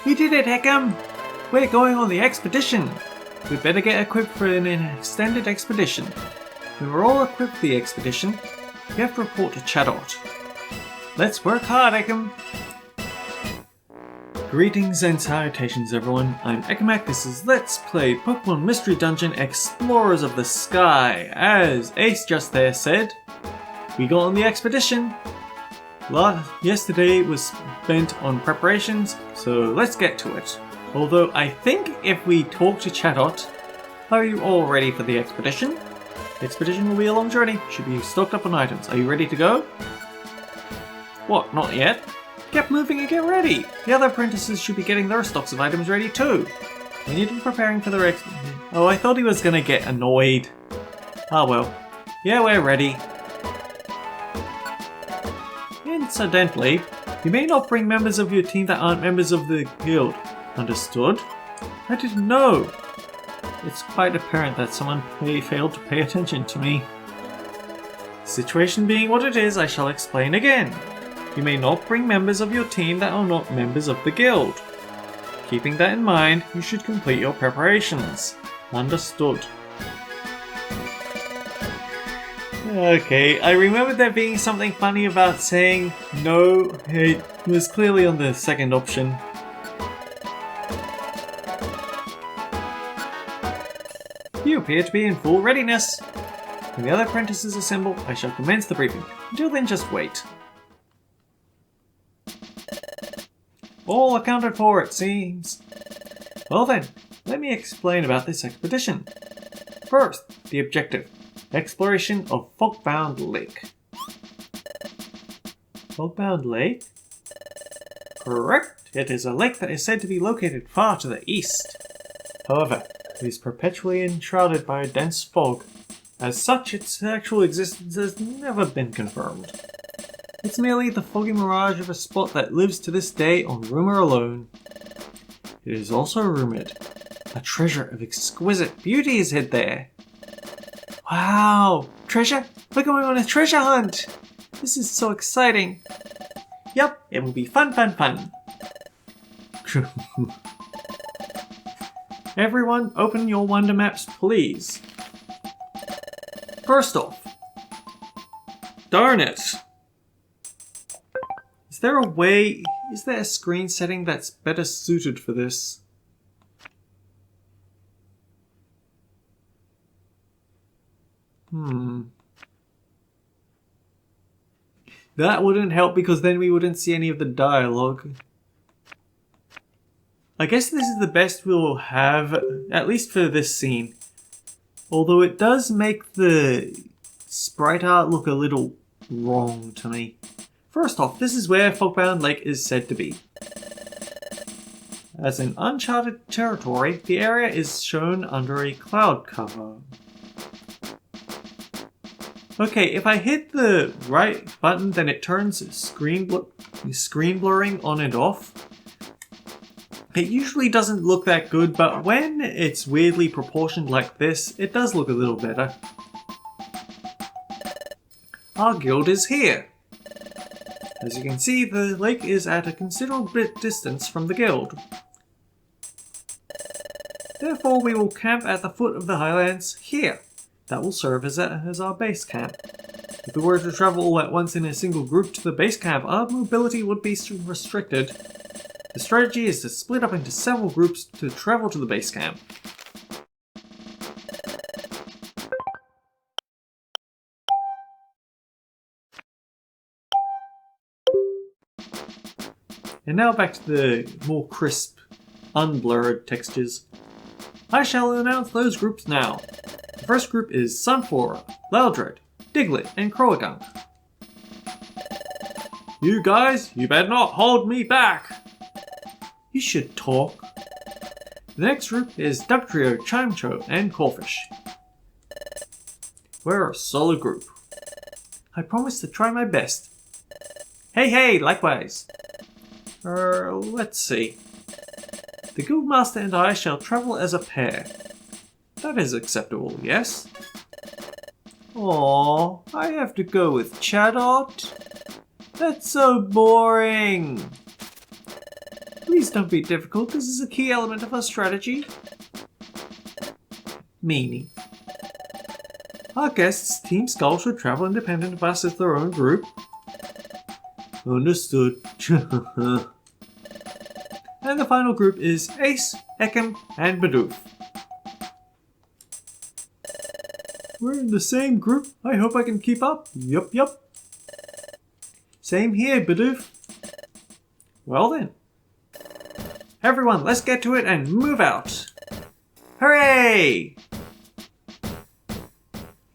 We did it, Heckham! We're going on the expedition! We better get equipped for an extended expedition. When we're all equipped for the expedition, we have to report to Chadot. Let's work hard, Heckham! Greetings and salutations, everyone. I'm Ekamak. This is Let's Play Pokemon Mystery Dungeon Explorers of the Sky. As Ace just there said, we got on the expedition. Yesterday was spent on preparations, so let's get to it. Although I think if we talk to Chadot, are you all ready for the expedition? The expedition will be a long journey, should be stocked up on items. Are you ready to go? What, not yet? Get moving and get ready! The other apprentices should be getting their stocks of items ready too. We need to be preparing for their expedition. Oh, I thought he was gonna get annoyed. Ah well. Yeah, we're ready. Incidentally, you may not bring members of your team that aren't members of the guild. Understood? I didn't know. It's quite apparent that someone failed to pay attention to me. Situation being what it is, I shall explain again. You may not bring members of your team that are not members of the guild. Keeping that in mind, you should complete your preparations. Understood. Okay, I remember there being something funny about saying no. It was clearly on the second option. You appear to be in full readiness. When the other apprentices assemble, I shall commence the briefing. Until then, just wait. All accounted for, it seems. Well then, let me explain about this expedition. First, the objective. Exploration of Fogbound Lake. Fogbound Lake? Correct. It is a lake that is said to be located far to the east. However, it is perpetually enshrouded by a dense fog. As such, its actual existence has never been confirmed. It's merely the foggy mirage of a spot that lives to this day on rumor alone. It is also rumored a treasure of exquisite beauty is hid there. Wow! Treasure? We're going on a treasure hunt! This is so exciting! Yup, it will be fun, fun, fun! Everyone, open your wonder maps, please. First off, darn it! Is there a screen setting that's better suited for this? That wouldn't help because then we wouldn't see any of the dialogue. I guess this is the best we'll have, at least for this scene. Although it does make the sprite art look a little wrong to me. First off, this is where Fogbound Lake is said to be. As an uncharted territory, the area is shown under a cloud cover. Okay, if I hit the right button, then it turns screen blurring on and off. It usually doesn't look that good, but when it's weirdly proportioned like this, it does look a little better. Our guild is here. As you can see, the lake is at a considerable bit distance from the guild. Therefore, we will camp at the foot of the highlands here. That will serve as our base camp. If we were to travel all at once in a single group to the base camp, our mobility would be restricted. The strategy is to split up into several groups to travel to the base camp. And now back to the more crisp, unblurred textures. I shall announce those groups now. The first group is Sunflora, Loudred, Diglett, and Croagunk. You guys, you better not hold me back! You should talk. The next group is Dugtrio, Chimecho, and Corfish. We're a solid group. I promise to try my best. Hey, likewise. Let's see. The Guildmaster and I shall travel as a pair. That is acceptable, yes? Aww, I have to go with Chadot? That's so boring. Please don't be difficult. This is a key element of our strategy. Meanie. Our guests, Team Skull, should travel independent of us as their own group. Understood. And the final group is Ace, Ekim, and Bidoof. We're in the same group. I hope I can keep up. Yup. Same here, Bidoof. Well then. Everyone, let's get to it and move out. Hooray!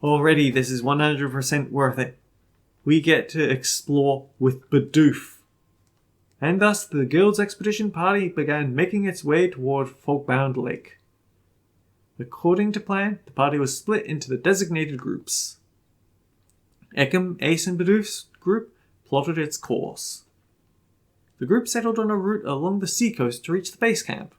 Already, this is 100% worth it. We get to explore with Bidoof. And thus, the guild's expedition party began making its way toward Fogbound Lake. According to plan, the party was split into the designated groups. Ekim, Ace, and Bidoof's group plotted its course. The group settled on a route along the seacoast to reach the base camp.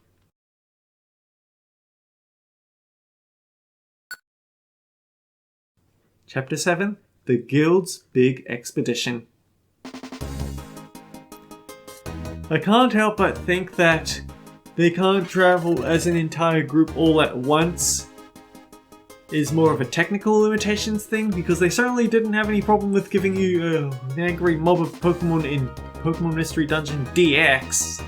Chapter 7: The Guild's Big Expedition. I can't help but think that they can't travel as an entire group all at once is more of a technical limitations thing, because they certainly didn't have any problem with giving you an angry mob of Pokemon in Pokemon Mystery Dungeon DX.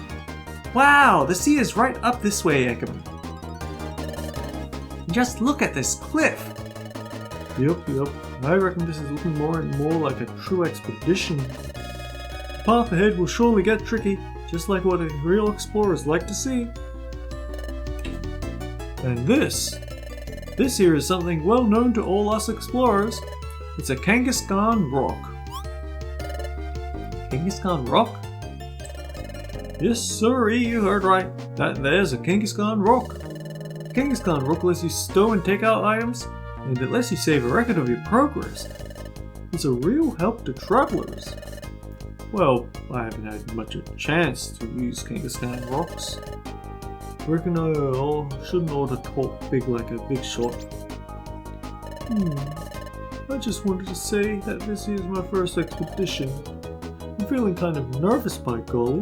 Wow, the sea is right up this way, Ekim. Just look at this cliff. Yup. I reckon this is looking more and more like a true expedition. The path ahead will surely get tricky, just like what real explorers like to see. And this here is something well known to all us explorers. It's a Kangaskhan rock. Kangaskhan rock? Yes, sirree, you heard right. There's a Kangaskhan rock. A Kangaskhan rock lets you stow and take out items, and it lets you save a record of your progress. It's a real help to travelers. Well, I haven't had much of a chance to use Kangaskhan rocks. Reckon I shouldn't ought to talk big like a big shot. I just wanted to say that this is my first expedition. I'm feeling kind of nervous, by golly.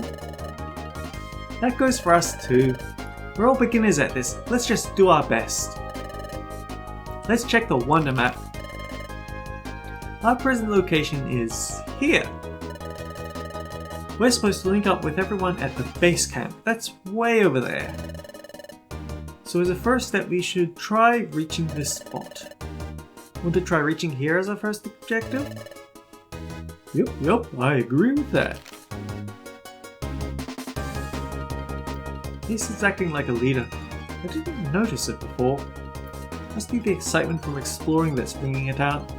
That goes for us too. We're all beginners at this. Let's just do our best. Let's check the Wonder Map. Our present location is here. We're supposed to link up with everyone at the base camp. That's way over there. So as a first step, we should try reaching this spot. Want to try reaching here as our first objective? Yep, I agree with that. Ace is acting like a leader. I didn't notice it before. Must be the excitement from exploring that's bringing it out.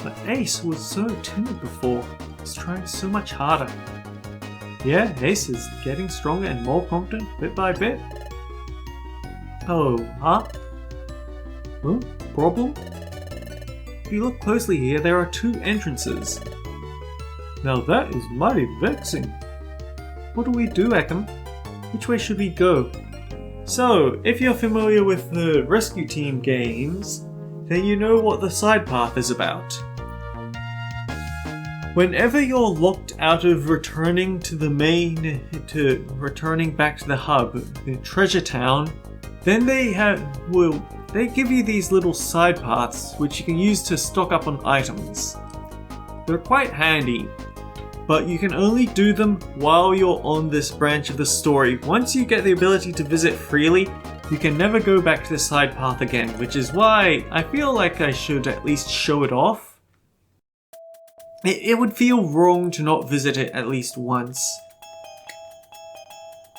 But Ace was so timid before. He's trying so much harder. Yeah, Ace is getting stronger and more confident bit by bit. Oh, huh? Huh? Problem? If you look closely here, there are two entrances. Now that is mighty vexing. What do we do, Ekim? Which way should we go? So, if you're familiar with the Rescue Team games, then you know what the side path is about. Whenever you're locked out of returning to the returning back to the hub, the Treasure Town, then they give you these little side paths which you can use to stock up on items. They're quite handy, but you can only do them while you're on this branch of the story. Once you get the ability to visit freely, you can never go back to the side path again, which is why I feel like I should at least show it off. It would feel wrong to not visit it at least once.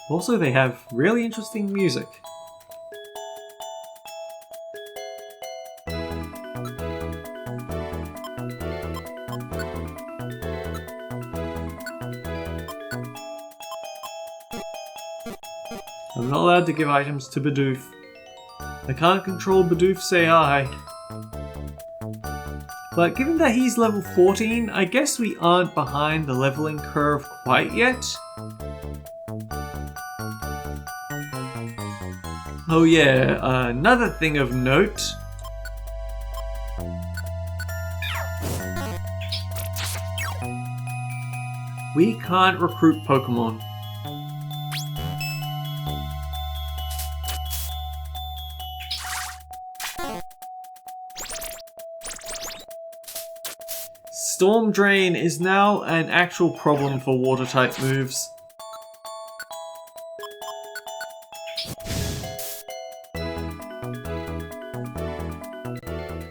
Also, they have really interesting music. I'm not allowed to give items to Bidoof. I can't control Bidoof say hi. But given that he's level 14, I guess we aren't behind the leveling curve quite yet. Oh yeah, another thing of note. We can't recruit Pokemon. Storm Drain is now an actual problem for water type moves.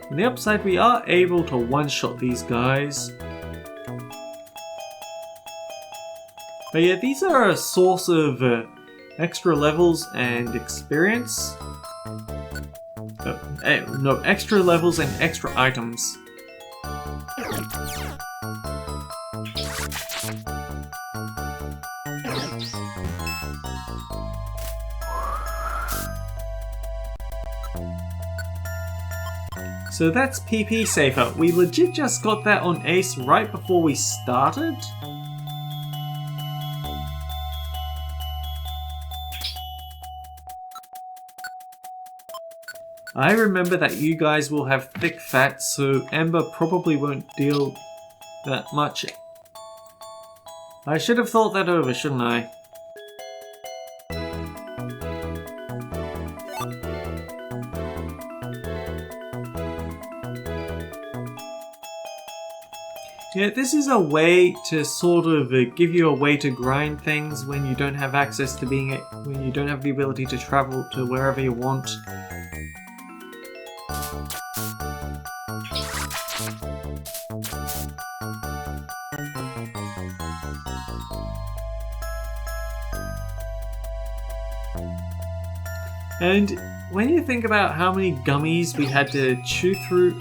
On the upside, we are able to one-shot these guys. But yeah, these are a source of extra levels and experience. No, extra levels and extra items. So that's PP Safer. We legit just got that on Ace right before we started. I remember that you guys will have thick fat, so Ember probably won't deal that much. I should have thought that over, shouldn't I? Yeah, this is a way to sort of give you a way to grind things when you don't have access to when you don't have the ability to travel to wherever you want. And when you think about how many gummies we had to chew through,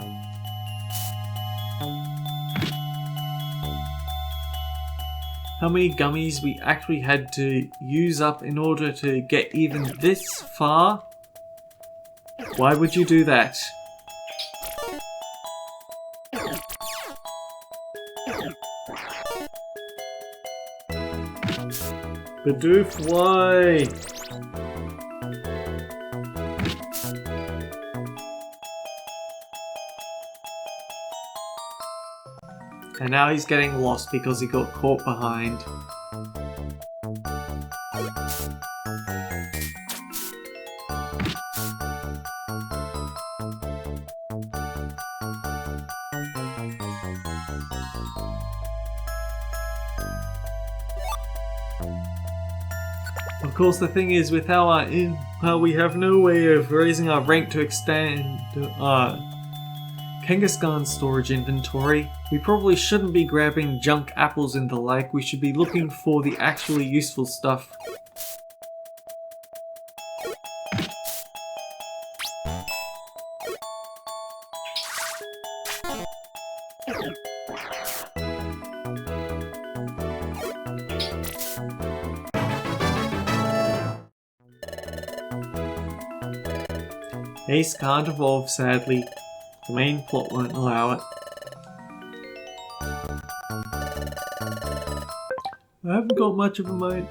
how many gummies we actually had to use up in order to get even this far, why would you do that? Bidoof, why? And now he's getting lost because he got caught behind. Of course, the thing is, with how we have no way of raising our rank to extend Kangaskhan's storage inventory, we probably shouldn't be grabbing junk apples and the like. We should be looking for the actually useful stuff. Ace can't evolve, sadly. The main plot won't allow it. I haven't got much of a mind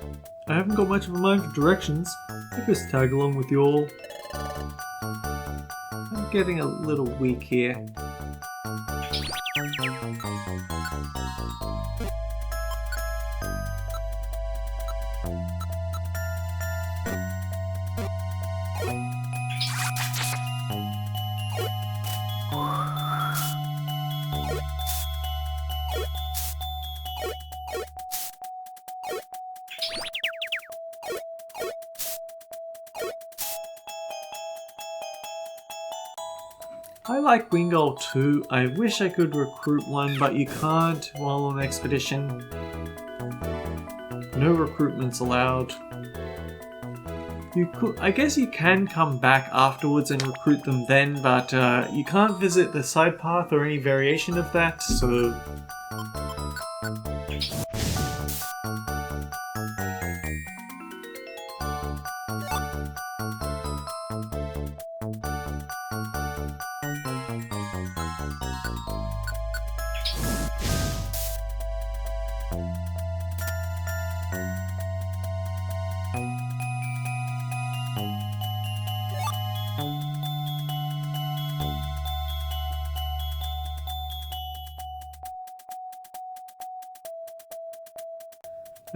for directions. I just tag along with you all. I'm getting a little weak here. I like Wingull too. I wish I could recruit one, but you can't while on expedition. No recruitments allowed. I guess you can come back afterwards and recruit them then, but you can't visit the side path or any variation of that, so...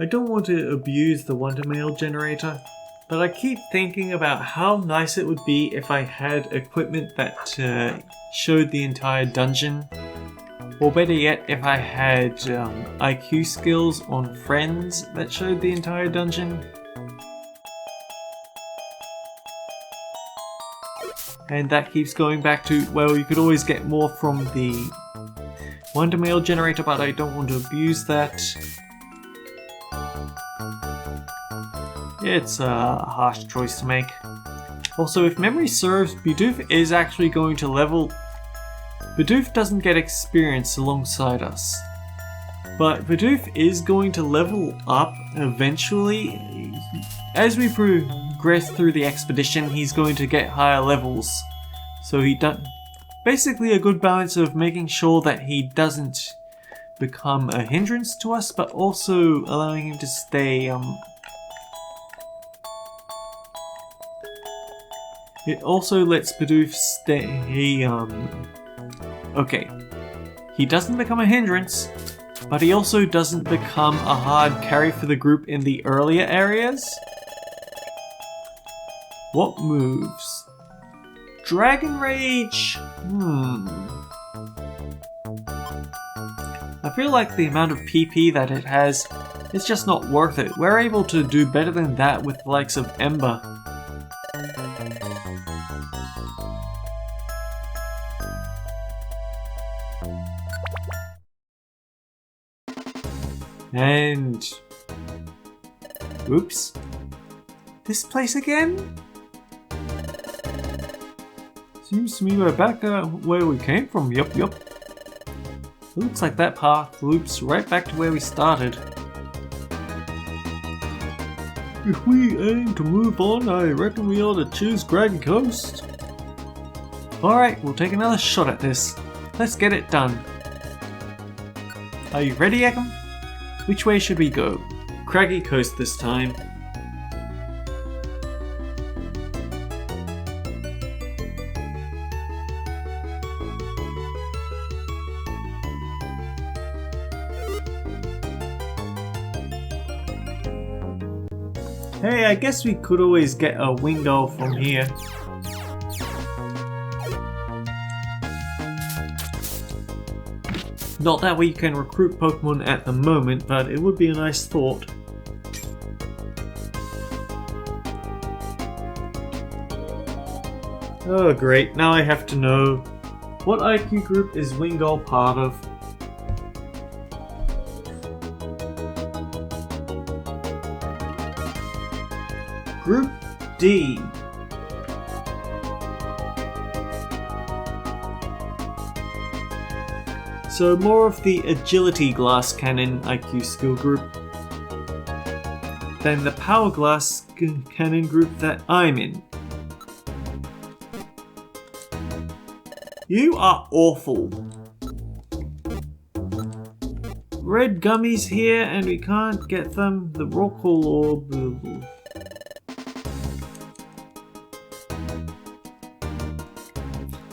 I don't want to abuse the Wonder Mail generator, but I keep thinking about how nice it would be if I had equipment that showed the entire dungeon. Or better yet, if I had IQ skills on friends that showed the entire dungeon. And that keeps going back to, well, you could always get more from the Wonder Mail generator, but I don't want to abuse that. It's a harsh choice to make. Also, if memory serves, Bidoof is actually going to level... Bidoof doesn't get experience alongside us, but Bidoof is going to level up eventually. As we progress through the expedition, he's going to get higher levels. So he does basically a good balance of making sure that he doesn't become a hindrance to us, but also allowing him to stay it also lets Bidoof stay okay. He doesn't become a hindrance, but he also doesn't become a hard carry for the group in the earlier areas. What moves? Dragon Rage? I feel like the amount of PP that it has is just not worth it. We're able to do better than that with the likes of Ember. And... oops. This place again? Seems to me we're back where we came from, yup. It looks like that path loops right back to where we started. If we aim to move on, I reckon we ought to choose Craggy Coast. Alright, we'll take another shot at this. Let's get it done. Are you ready, Ekam? Which way should we go? Craggy Coast this time. Hey, I guess we could always get a window from here. Not that we can recruit Pokemon at the moment, but it would be a nice thought. Oh great, now I have to know. What IQ group is Wingull part of? Group D. So more of the Agility Glass Cannon IQ skill group than the Power Glass Cannon group that I'm in. You are awful. Red gummies here and we can't get them. The Rockall Orb.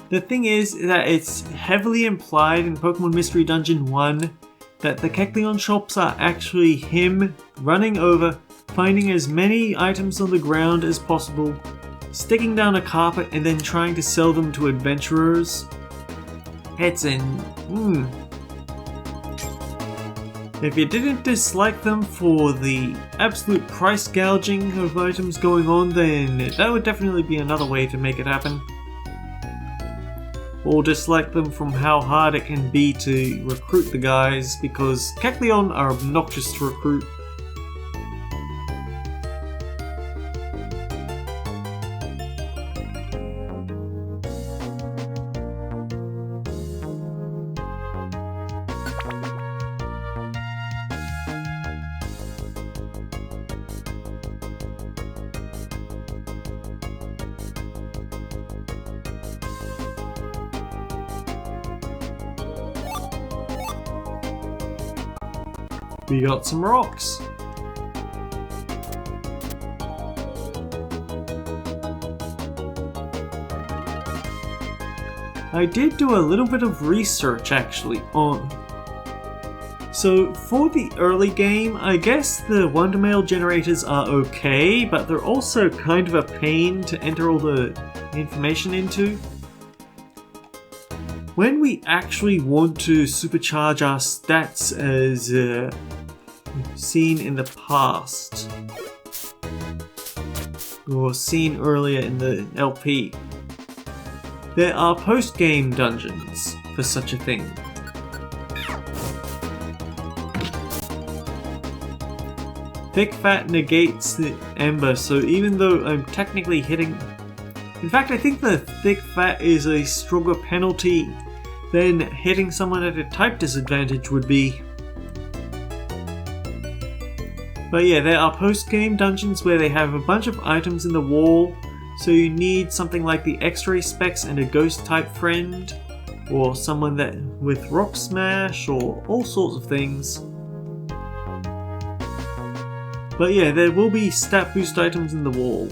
The thing is that it's heavily implied in Pokemon Mystery Dungeon 1 that the Kecleon shops are actually him running over, finding as many items on the ground as possible, sticking down a carpet and then trying to sell them to adventurers. It's If you didn't dislike them for the absolute price gouging of items going on, then that would definitely be another way to make it happen. Or dislike them from how hard it can be to recruit the guys, because Kecleon are obnoxious to recruit. We got some rocks. I did do a little bit of research actually on. So for the early game, I guess the Wonder Mail generators are okay, but they're also kind of a pain to enter all the information into. when we actually want to supercharge our stats as seen in the past, or seen earlier in the LP, there are post-game dungeons for such a thing. Thick Fat negates the Ember, so even though I'm technically hitting... In fact, I think the Thick Fat is a stronger penalty than hitting someone at a type disadvantage would be. But yeah, there are post-game dungeons where they have a bunch of items in the wall, so you need something like the X-ray specs and a ghost type friend, or someone that with rock smash, or all sorts of things. But yeah, there will be stat boost items in the wall.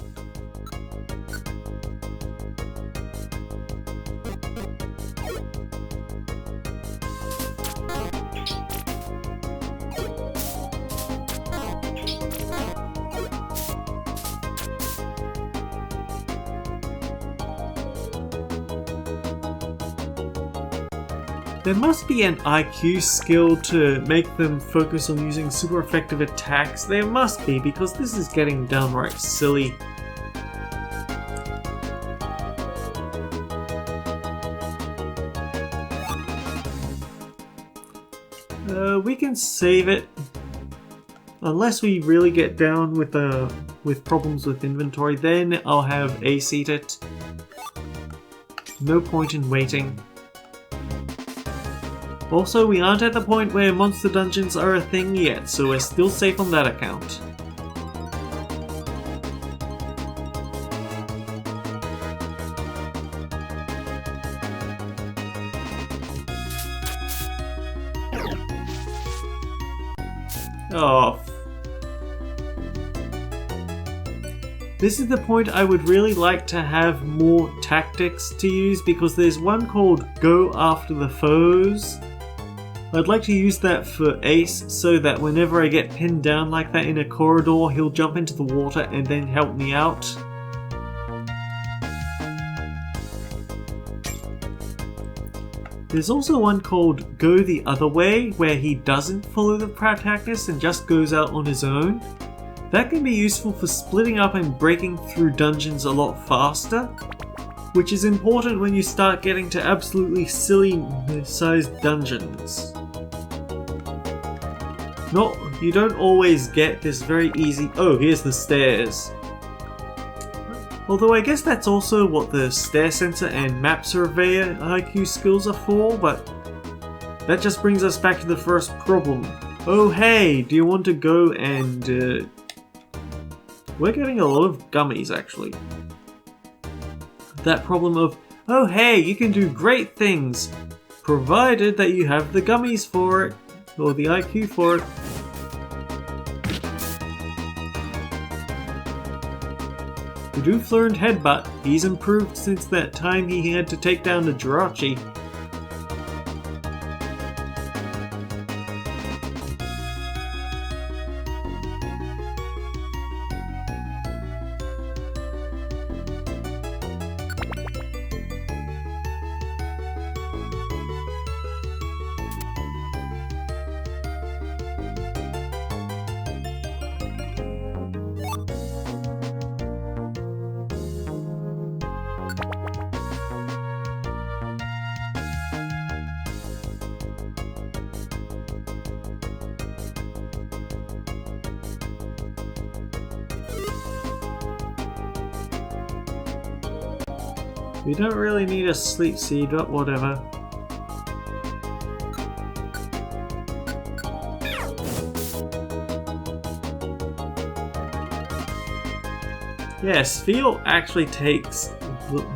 There must be an IQ skill to make them focus on using super effective attacks. There must be, because this is getting downright silly. We can save it. Unless we really get down with problems with inventory, then I'll have A-seat it. No point in waiting. Also, we aren't at the point where monster dungeons are a thing yet, so we're still safe on that account. Oh. This is the point I would really like to have more tactics to use, because there's one called Go After the Foes. I'd like to use that for Ace, so that whenever I get pinned down like that in a corridor, he'll jump into the water and then help me out. There's also one called Go the Other Way, where he doesn't follow the protagonist and just goes out on his own. That can be useful for splitting up and breaking through dungeons a lot faster, which is important when you start getting to absolutely silly sized dungeons. You don't always get this very easy, oh, here's the stairs. Although I guess that's also what the stair sensor and map surveyor IQ skills are for, but that just brings us back to the first problem. Oh hey, do you want to go and... We're getting a lot of gummies actually. That problem of, oh hey, you can do great things, provided that you have the gummies for it, or the IQ for it. Bidoof learned Headbutt. He's improved since that time he had to take down the Jirachi. We don't really need a sleep seed, but whatever. Yes, Feel actually takes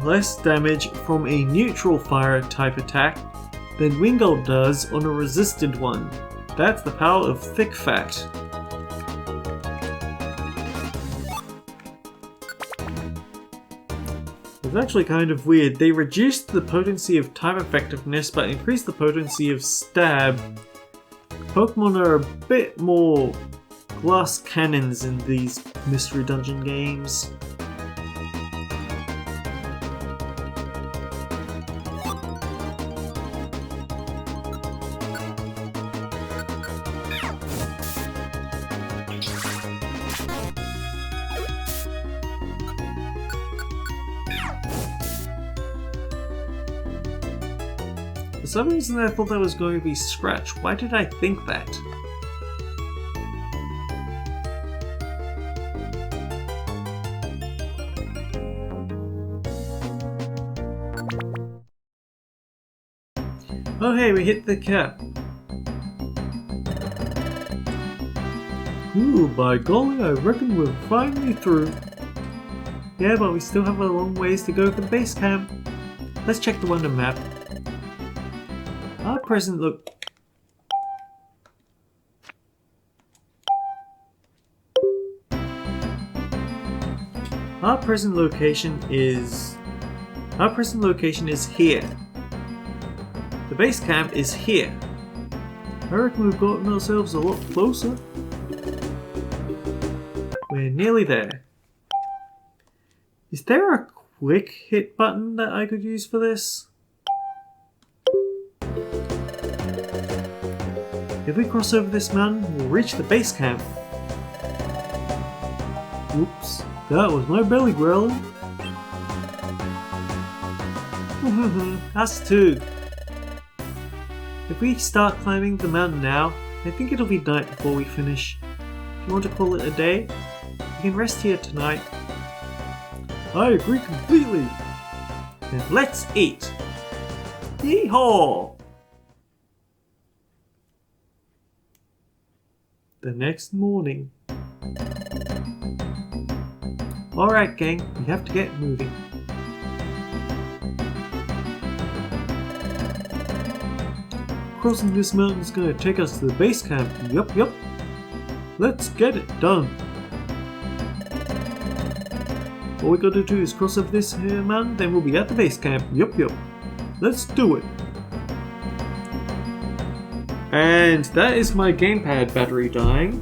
less damage from a neutral fire type attack than Wingold does on a resisted one. That's the power of Thick Fat. It's actually kind of weird. They reduced the potency of type effectiveness but increased the potency of stab. Pokemon are a bit more glass cannons in these mystery dungeon games. For some reason I thought that was going to be Scratch. Why did I think that? Oh hey, we hit the cap. Ooh, by golly, I reckon we're finally through. Yeah, but we still have a long ways to go for the base camp. Let's check the wonder map. Our present location is here. The base camp is here. I reckon we've gotten ourselves a lot closer. We're nearly there. Is there a quick hit button that I could use for this? If we cross over this mountain, we'll reach the base camp. Oops, that was my belly growling. Us too. If we start climbing the mountain now, I think it'll be night before we finish. If you want to call it a day, you can rest here tonight. I agree completely. Then let's eat. Yee-haw! The next morning. Alright gang, we have to get moving. Crossing this mountain is going to take us to the base camp. Yup. Let's get it done. All we gotta do is cross over this here mountain, then we'll be at the base camp. Yup. Let's do it. And that is my gamepad battery dying.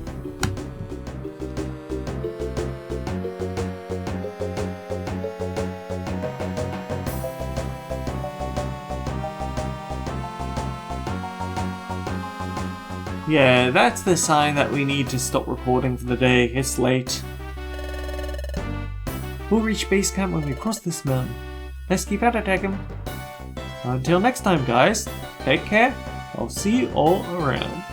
Yeah, that's the sign that we need to stop recording for the day. It's late. We'll reach base camp when we cross this mountain. Let's keep at it, Eggum. Until next time, guys. Take care. I'll see you all around.